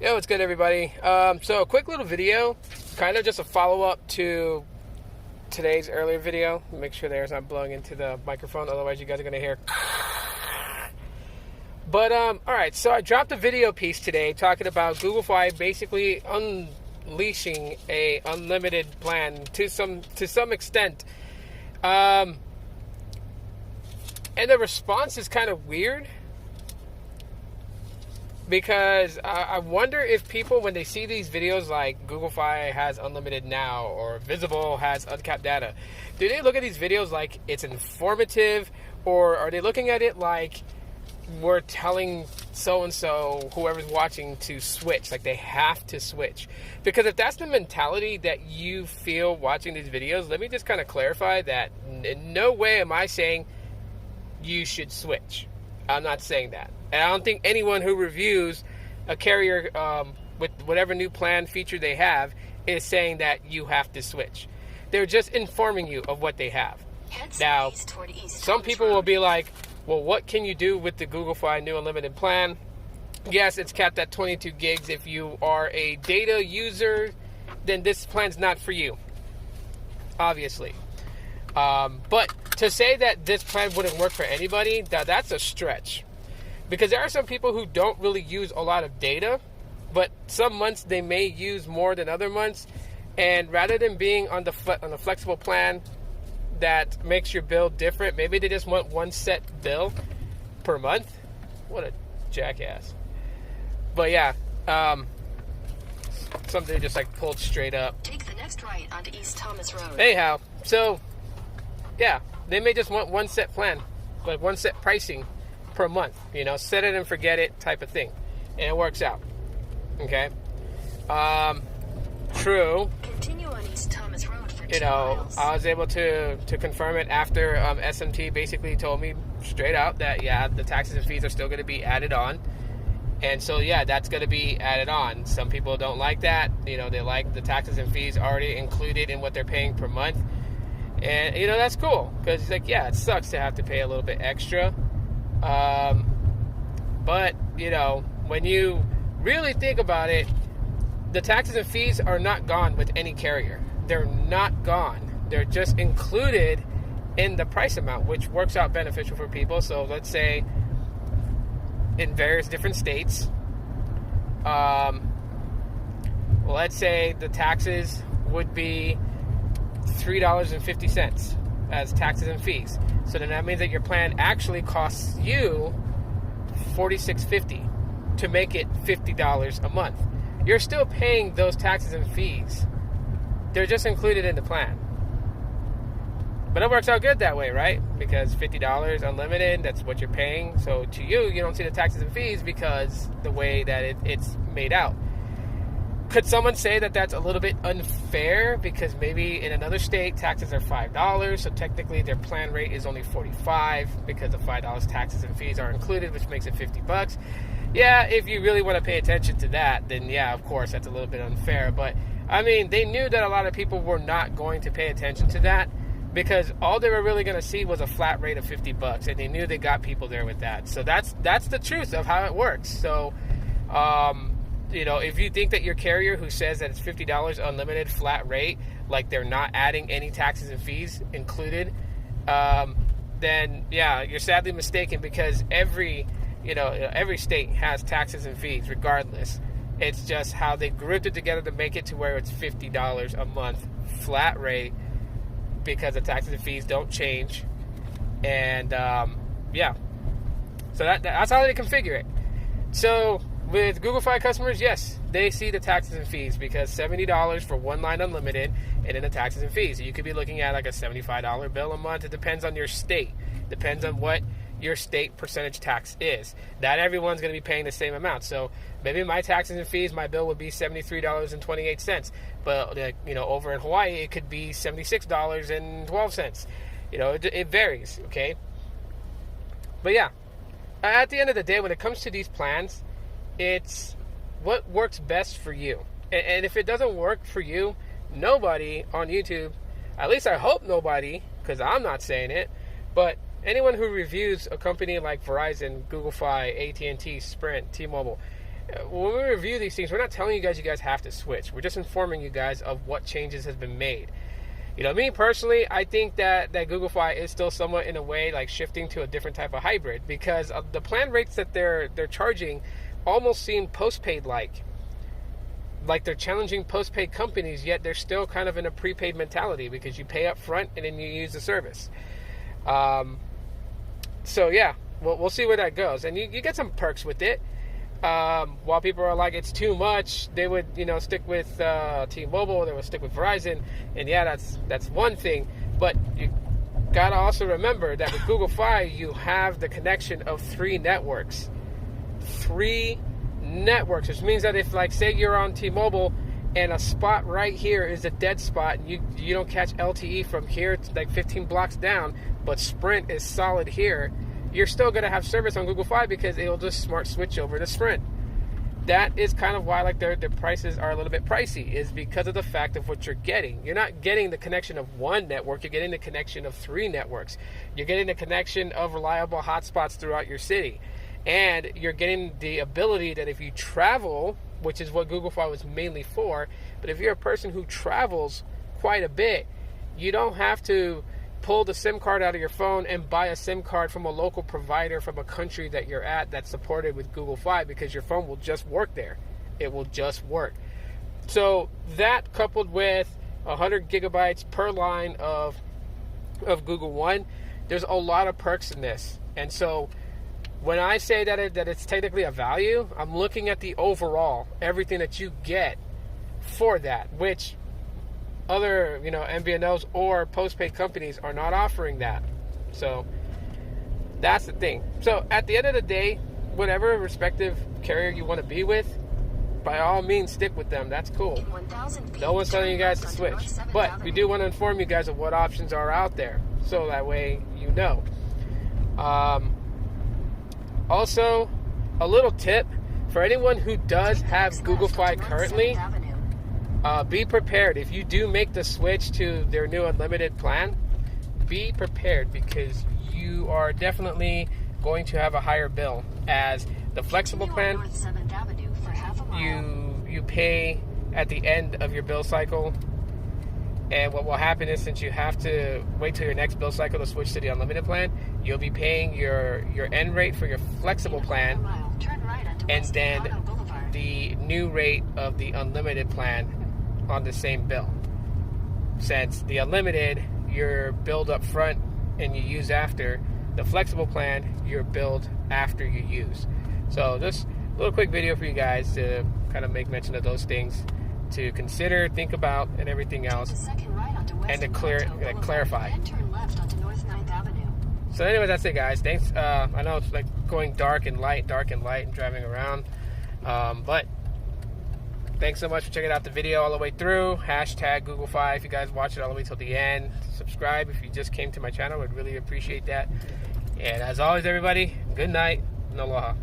Yo, what's good, everybody? So a quick little video, kind of just a follow-up to today's earlier video. Make sure the air's not blowing into the microphone, otherwise you guys are going to hear. But, alright, so I dropped a video piece today talking about Google Fi basically unleashing a unlimited plan to some extent. And the response is kind of weird. Because I wonder if people, when they see these videos like Google Fi has unlimited now or Visible has uncapped data, do they look at these videos like it's informative, or are they looking at it like we're telling so-and-so, whoever's watching, to switch, like they have to switch? Because if that's the mentality that you feel watching these videos, let me just kind of clarify that in no way am I saying you should switch. I'm not saying that. And I don't think anyone who reviews a carrier with whatever new plan feature they have is saying that you have to switch. They're just informing you of what they have. Now, some people will be like, well, what can you do with the Google Fi new unlimited plan? Yes, it's capped at 22 gigs. If you are a data user, then this plan's not for you, obviously. But to say that this plan wouldn't work for anybody, that's a stretch. Because there are some people who don't really use a lot of data, but some months they may use more than other months. And rather than being on the flexible plan that makes your bill different, maybe they just want one set bill per month. What a jackass. But yeah, something just like pulled straight up. Take the next right onto East Thomas Road. Anyhow, so yeah, they may just want one set plan, like one set pricing per month, set it and forget it type of thing, and it works out. Okay. True. Continue on East Thomas Road for 2 miles. I was able to confirm it after At&t basically told me straight out that the taxes and fees are still going to be added on, and so that's going to be added on. Some people don't like that. They like the taxes and fees already included in what they're paying per month, and that's cool, because it's like, it sucks to have to pay a little bit extra. But, when you really think about it, the taxes and fees are not gone with any carrier. They're not gone. They're just included in the price amount, which works out beneficial for people. So let's say in various different states, let's say the taxes would be $3.50 as taxes and fees. So then that means that your plan actually costs you $46.50 to make it $50 a month. You're still paying those taxes and fees. They're just included in the plan. But it works out good that way, right? Because $50 unlimited, that's what you're paying. So to you don't see the taxes and fees because the way that it's made out. Could someone say that that's a little bit unfair because maybe in another state taxes are $5, so technically their plan rate is only $45 because the $5 taxes and fees are included, which makes it $50? Yeah, if you really want to pay attention to that, then of course that's a little bit unfair. But I mean, they knew that a lot of people were not going to pay attention to that because all they were really going to see was a flat rate of $50, and they knew they got people there with that. So that's the truth of how it works. So if you think that your carrier who says that it's $50 unlimited flat rate, like they're not adding any taxes and fees included, then you're sadly mistaken, because every state has taxes and fees regardless. It's just how they grouped it together to make it to where it's $50 a month flat rate, because the taxes and fees don't change. And so that's how they configure it. So with Google Fi customers, yes, they see the taxes and fees, because $70 for one line unlimited, and then the taxes and fees. So you could be looking at like a $75 bill a month. It depends on your state. Depends on what your state percentage tax is. Not everyone's going to be paying the same amount. So maybe my taxes and fees, my bill would be $73.28. But over in Hawaii, it could be $76.12. It varies. Okay. But at the end of the day, when it comes to these plans, it's what works best for you. And if it doesn't work for you, nobody on YouTube, at least I hope nobody, because I'm not saying it, but anyone who reviews a company like Verizon, Google Fi, At&t, Sprint, T-Mobile, when we review these things, we're not telling you guys have to switch. We're just informing you guys of what changes have been made. Me personally, I think that Google Fi is still somewhat in a way like shifting to a different type of hybrid, because of the plan rates that they're charging almost seem postpaid like they're challenging postpaid companies, yet they're still kind of in a prepaid mentality because you pay up front and then you use the service. So yeah, we'll see where that goes, and you get some perks with it. While people are like it's too much, they would stick with T-Mobile, they would stick with Verizon, and yeah, that's one thing. But you gotta also remember that with Google Fi, you have the connection of 3 networks. 3 networks, which means that if, like, say you're on T-Mobile and a spot right here is a dead spot, and you don't catch LTE from here to like 15 blocks down, but Sprint is solid here, you're still going to have service on Google Fi because it'll just smart switch over to Sprint. That is kind of why like their prices are a little bit pricey, is because of the fact of what you're getting. You're not getting the connection of 1 network, you're getting the connection of 3 networks. You're getting the connection of reliable hotspots throughout your city. And you're getting the ability that if you travel, which is what Google Fi was mainly for, but if you're a person who travels quite a bit, you don't have to pull the SIM card out of your phone and buy a SIM card from a local provider from a country that you're at that's supported with Google Fi, because your phone will just work there. It will just work. So that, coupled with 100 gigabytes per line of Google One, there's a lot of perks in this. And so when I say that it's technically a value, I'm looking at the overall, everything that you get for that, which other MVNOs or postpaid companies are not offering that. So that's the thing. So at the end of the day, whatever respective carrier you want to be with, by all means stick with them. That's cool. No one's telling you guys to switch, but we do want to inform you guys of what options are out there, so that way you know. Also, a little tip for anyone who does have Google Fi currently, be prepared. If you do make the switch to their new unlimited plan, be prepared, because you are definitely going to have a higher bill. As the flexible plan, you pay at the end of your bill cycle. And what will happen is, since you have to wait till your next bill cycle to switch to the unlimited plan, you'll be paying your end rate for your flexible plan, and then the new rate of the unlimited plan on the same bill. Since the unlimited, you're billed up front and you use after. The flexible plan, you're billed after you use. So just a little quick video for you guys to kind of make mention of those things to consider, think about, and everything else, and to clarify. So anyway, that's it, guys. Thanks. I know it's like going dark and light and driving around, but thanks so much for checking out the video all the way through. Hashtag Google Fi if you guys watch it all the way till the end. Subscribe if you just came to my channel. I'd really appreciate that. And as always, everybody, good night and aloha.